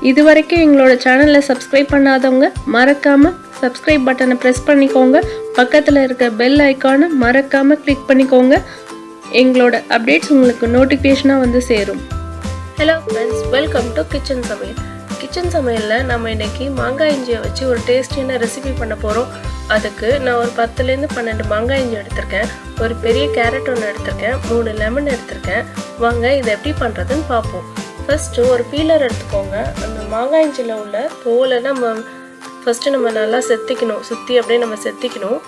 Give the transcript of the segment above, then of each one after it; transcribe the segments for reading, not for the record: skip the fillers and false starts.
இதுவரைக்கும் எங்களோட சேனலை சப்ஸ்கிரைப் பண்ணாதவங்க மறக்காமல் சப்ஸ்கிரைப் பட்டனை ப்ரெஸ் பண்ணிக்கோங்க. பக்கத்தில் இருக்க பெல் ஐக்கானை மறக்காமல் கிளிக் பண்ணிக்கோங்க. எங்களோட அப்டேட்ஸ் உங்களுக்கு நோட்டிஃபிகேஷனாக வந்து சேரும். Hello friends, welcome to kitchen சமையல். கிச்சன் சமையலில் நம்ம இன்றைக்கி மாங்காய் இஞ்சியை வச்சு ஒரு டேஸ்டியான ரெசிபி பண்ண போகிறோம். அதுக்கு நான் ஒரு 10லேருந்து 12 மாங்காய் இஞ்சி எடுத்திருக்கேன். ஒரு பெரிய கேரட் ஒன்று எடுத்திருக்கேன். 3 லெமன் எடுத்திருக்கேன். வாங்க இதை எப்படி பண்ணுறதுன்னு பார்ப்போம். ஃபஸ்ட்டு ஒரு பீலர் எடுத்துக்கோங்க. அந்த மாங்காய் இஞ்சியில் உள்ள தோலை நம்ம நல்லா செத்திக்கணும். சுற்றி அப்படியே நம்ம செத்திக்கணும்.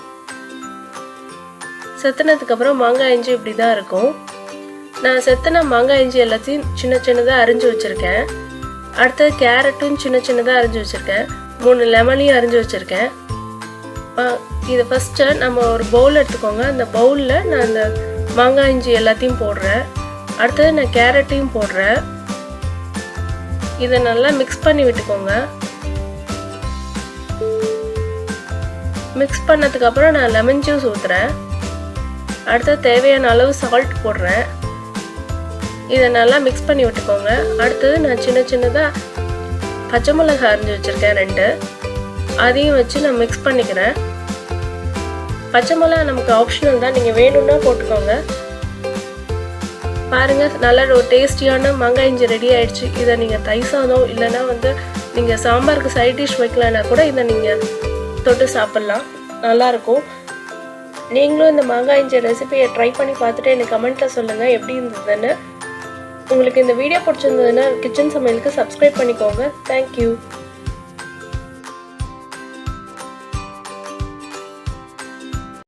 செத்தினதுக்கப்புறம் மாங்காய் இஞ்சி இப்படி தான் இருக்கும். நான் செத்தின மாங்காய் இஞ்சி எல்லாத்தையும் சின்ன சின்னதாக அரிஞ்சு வச்சுருக்கேன். அடுத்தது கேரட்டும் சின்ன சின்னதாக அரிஞ்சு வச்சுருக்கேன். 3 லெமனையும் அரிஞ்சு வச்சுருக்கேன். இதை ஃபஸ்ட்டு நம்ம ஒரு பவுல் எடுத்துக்கோங்க. அந்த பவுலில் நான் அந்த மாங்காய் இஞ்சி எல்லாத்தையும் போடுறேன். அடுத்தது நான் கேரட்டையும் போடுறேன். இதை நல்லா மிக்ஸ் பண்ணி விட்டுக்கோங்க. மிக்ஸ் பண்ணதுக்கப்புறம் நான் லெமன் ஜூஸ் ஊற்றுறேன். அடுத்தது தேவையான அளவு சால்ட் போடுறேன். இதை நல்லா மிக்ஸ் பண்ணி விட்டுக்கோங்க. அடுத்தது நான் சின்ன சின்னதாக பச்சை மிளகாய் அரிஞ்சு வச்சுருக்கேன் 2. அதையும் வச்சு நான் மிக்ஸ் பண்ணிக்கிறேன். பச்சை மிளகாய் நமக்கு ஆப்ஷனல் தான், நீங்கள் வேணும்னா போட்டுக்கோங்க. பாருங்கள், நல்லா ஒரு டேஸ்டியான மாங்காய் இஞ்சி ரெடி ஆகிடுச்சு. இதை நீங்கள் தயிர் சாதம் இல்லைன்னா நீங்கள் சாம்பாருக்கு சைட் டிஷ் வைக்கலன்னா கூட இதை நீங்கள் தொட்டு சாப்பிட்லாம், நல்லாயிருக்கும். நீங்களும் இந்த மாங்காய் இஞ்சி ரெசிபியை ட்ரை பண்ணி பார்த்துட்டு எனக்கு கமெண்ட்டில் சொல்லுங்கள் எப்படி இருந்ததுன்னு. உங்களுக்கு இந்த வீடியோ பிடிச்சிருந்ததுன்னா கிச்சன் சமையலுக்கு சப்ஸ்கிரைப் பண்ணிக்கோங்க. தேங்க்யூ.